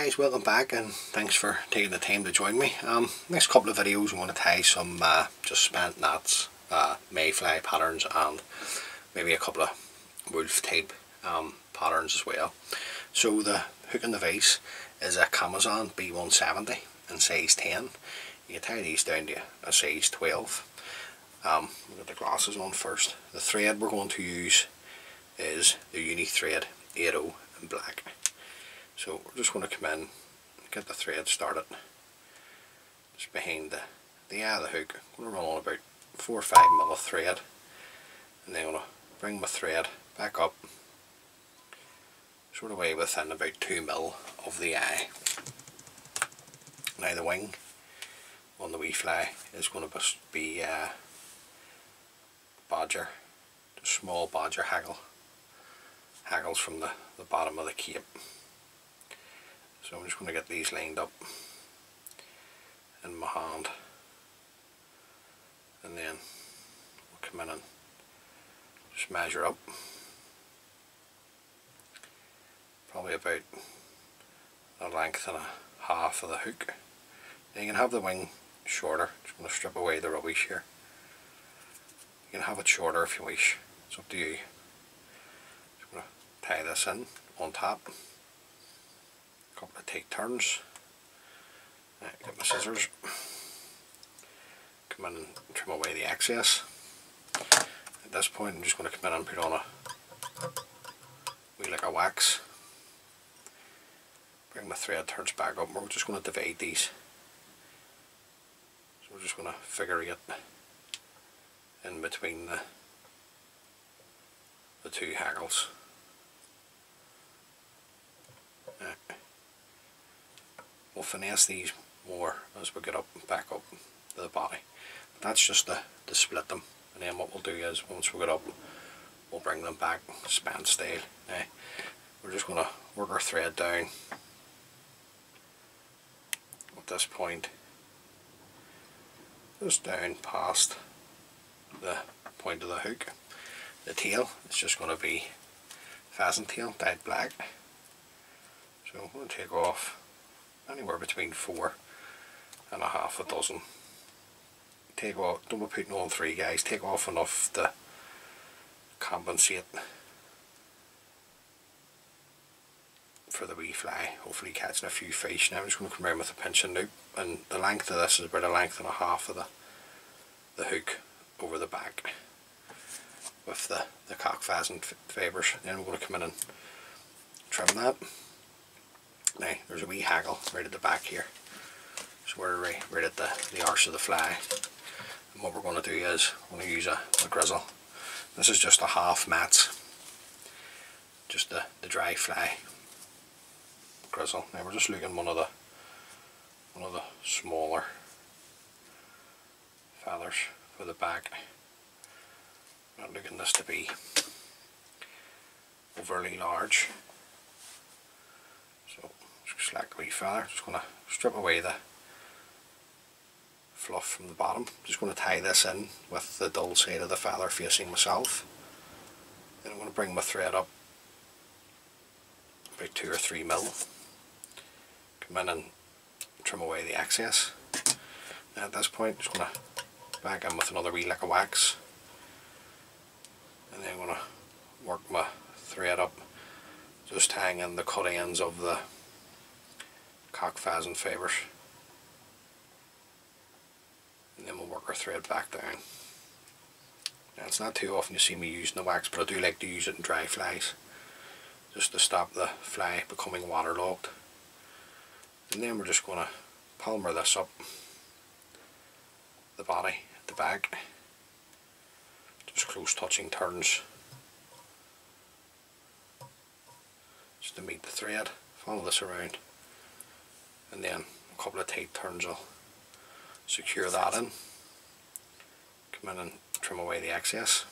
guys, welcome back and thanks for taking the time to join me. Next couple of videos I'm going to tie some just spent gnats, mayfly patterns and maybe a couple of wolf type patterns as well. So the hook and the vise is a Camazon B170 in size 10. You tie these down to a size 12. We'll get the glasses on first. The thread we're going to use is the uni thread 80 in black. So we're just going to come in and get the thread started just behind the eye of the hook. I'm going to run on about 4 or 5 mil of thread, and then I'm going to bring my thread back up sort of way within about 2 mil of the eye. Now the wing on the wee fly is going to be bodger, just small bodger hackles from the bottom of the cape. So I'm just going to get these lined up in my hand, and then we'll come in and just measure up probably about a length and a half of the hook. Now you can have the wing shorter. Just going to strip away the rubbish here. You can have it shorter if you wish, it's up to you. Just going to tie this in on top. Couple of tight turns. Get my scissors, come in and trim away the excess. At this point I'm just going to come in and put on a wee lick of wax. Bring my thread turns back up, and we're just going to divide these. So we're just going to figure 8 in between the two hackles. We'll finesse these more as we get back up to the body. But that's just to split them, and then what we'll do is once we get up we'll bring them back span style. Now we're just going to work our thread down at this point, just down past the point of the hook. The tail is just going to be pheasant tail dyed black. So I'm going to take off anywhere between 4 and a half a dozen. Take off, don't be putting on 3 guys, take off enough to compensate for the wee fly, hopefully catching a few fish. Now I'm just going to come around with a pinching loop, and the length of this is about a length and a half of the hook over the back with the cock pheasant fibres. Then we're going to come in and trim that. Now there's a wee hackle right at the back here, so we're right at the arse of the fly, and what we're going to do is we're going to use a grizzle. This is just a half mats, just the dry fly grizzle. Now we're just looking one of the smaller feathers for the back. I'm not looking this to be overly large. So just select a wee feather, just going to strip away the fluff from the bottom. Just going to tie this in with the dull side of the feather facing myself. Then I'm going to bring my thread up about 2 or 3 mil. Come in and trim away the excess. Now at this point I'm just going to back in with another wee lick of wax, and then I'm going to work my thread up, just tying in the cut ends of the cock pheasant fibres, and then we'll work our thread back down. Now it's not too often you see me using the wax, but I do like to use it in dry flies just to stop the fly becoming waterlogged. And then we're just going to palmer this up the body at the back, just close touching turns just to meet the thread. Follow this around, and then a couple of tight turns will secure that in. Come in and trim away the excess.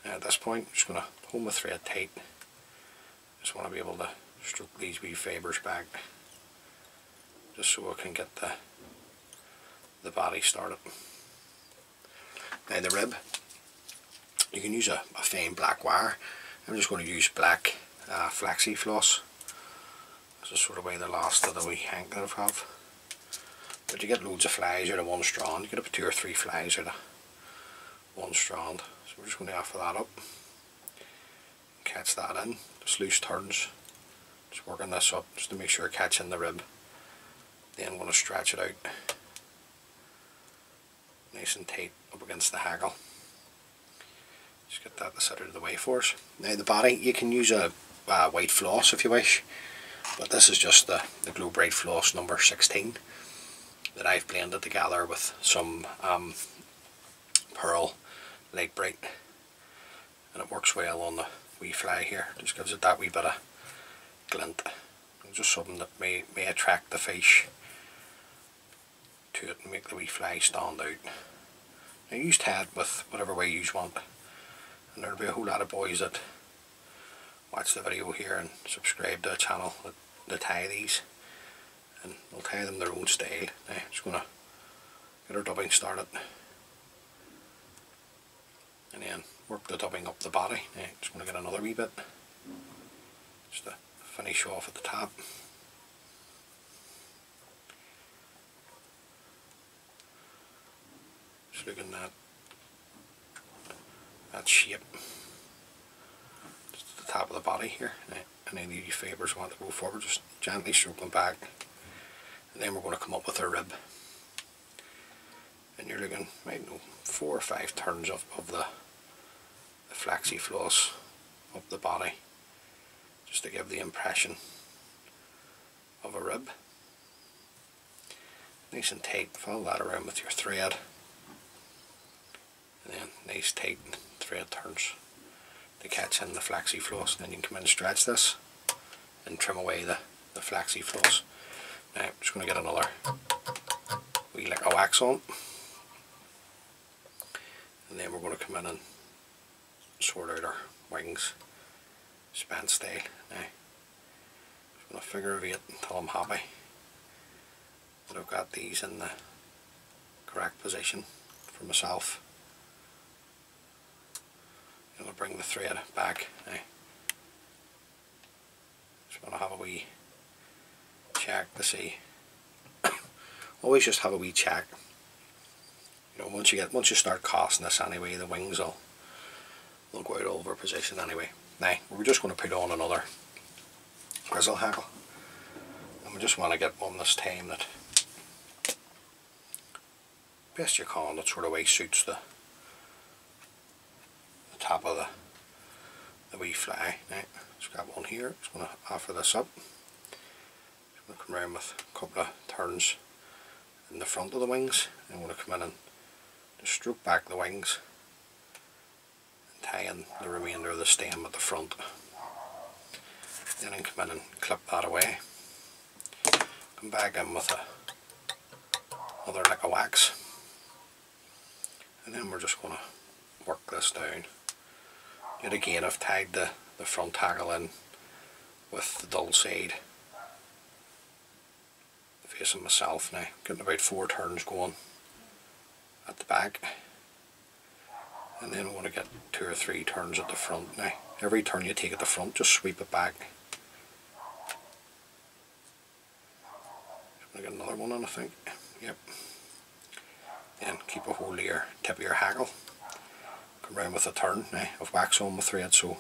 Now at this point I'm just going to hold my thread tight. Just want to be able to stroke these wee fibres back, just so I can get the body started. Now the rib, you can use a fine black wire. I'm just going to use black flaxseed floss This is sort of way the last of the wee hank that I have. But you get loads of flies out of one strand. You get up 2 or 3 flies out of one strand. So we're just going to offer that up. Catch that in. Just loose turns. Just working this up just to make sure I catch in the rib. Then I'm going to stretch it out nice and tight up against the hackle. Just get that out of the way for us. Now the body, you can use a white floss if you wish, but this is just the Glow Bright floss number 16 that I've blended together with some pearl Lite Bright, and it works well on the wee fly here. Just gives it that wee bit of glint. And just something that may attract the fish to it and make the wee fly stand out. Now use tie with whatever way you want, and there'll be a whole lot of boys that watch the video here and subscribe to the channel that tie these, and they'll tie them their own style. Now I'm just going to get our dubbing started and then work the dubbing up the body. Now I'm just going to get another wee bit just to finish off at the top. Just looking at that shape just at the top of the body here. Now, and any of you fibres want to go forward, just gently stroke them back, and then we're going to come up with our rib. And you're looking, I don't know, 4 or 5 turns of the flaxy floss up the body, just to give the impression of a rib. Nice and tight, follow that around with your thread, and then nice tight thread turns to catch in the flaxy floss. And then you can come in and stretch this and trim away the flaxy floss. Now I'm just going to get another wee lick of wax on, and then we're going to come in and sort out our wings span style. Now I'm going to figure of 8 until I'm happy that I've got these in the correct position for myself. I'm going to bring the thread back. Now just want to have a wee check to see. Always just have a wee check. You know, once you start casting this anyway, the wings will go out over position anyway. Now we're just going to put on another grizzle hackle, and we just want to get one this time that best you can, that sort of way suits the top of the wee fly. Now just got one here. Just going to offer this up. Just going to come around with a couple of turns in the front of the wings, and I'm going to come in and just stroke back the wings and tie in the remainder of the stem at the front. Then I can come in and clip that away. Come back in with another lick of wax, and then we're just going to work this down. Yet again, I've tied the front hackle in with the dull side facing myself. Now getting about 4 turns going at the back, and then I want to get 2 or 3 turns at the front. Now every turn you take at the front, just sweep it back. Just going to get another one on, I think. Yep. Then keep a hold of your tip of your hackle. Come round with a turn. Now I've wax on my thread, so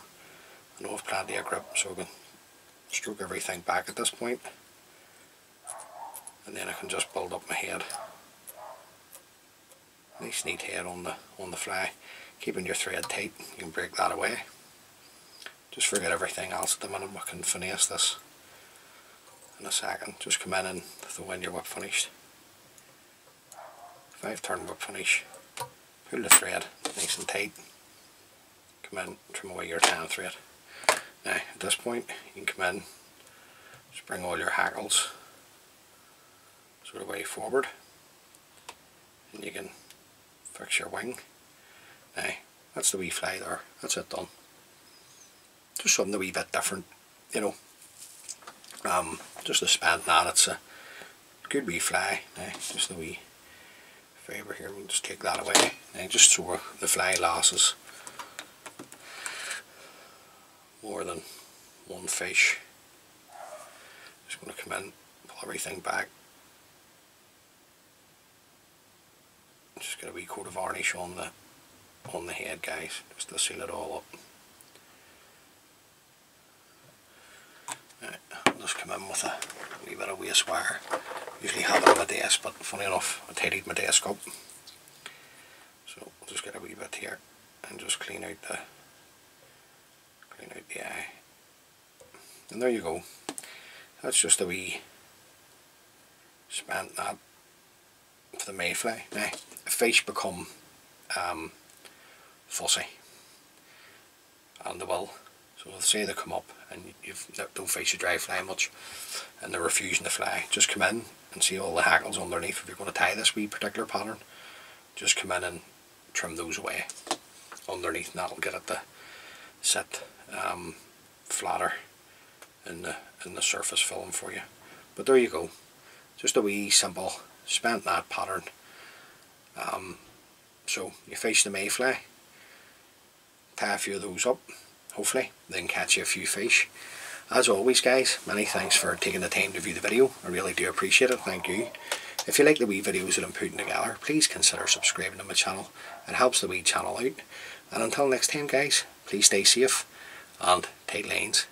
I know I've plenty of grip, so I can stroke everything back at this point, and then I can just build up my head. Nice neat head on the fly. Keeping your thread tight, you can break that away. Just forget everything else at the minute. We can finesse this in a second. Just come in and throw in your whip finish. 5 turn whip finish. Pull the thread nice and tight. Come in, trim away your 10 thread. Now at this point you can come in, just bring all your hackles sort of way forward, and you can fix your wing. Now that's the wee fly there, that's it done. Just something a wee bit different, you know. Just a spent gnat, it's a good wee fly. Now just the wee fibre here, we'll just take that away. Now just so the fly losses more than one fish. Just just going to come in, pull everything back. Just get a wee coat of varnish on the head, guys, just to seal it all up. Right, I'll just come in with a wee bit of waste wire. Usually have it on my desk, but funny enough, I tidied my desk up. So I'll just get a wee bit here and just clean out the eye. And there you go. That's just a wee spent gnat for the mayfly. Now, if fish become fussy, and they will, so say they come up and you don't fish a dry fly much and they're refusing to fly, just come in and see all the hackles underneath. If you're going to tie this wee particular pattern, just come in and trim those away underneath, and that'll get it to sit flatter in the surface film for you. But there you go, just a wee simple spent gnat pattern. So you fish the mayfly, tie a few of those up, hopefully then catch you a few fish. As always, guys, many thanks for taking the time to view the video. I really do appreciate it, thank you. If you like the wee videos that I'm putting together, please consider subscribing to my channel. It helps the wee channel out. And until next time, guys, please stay safe and tight lines.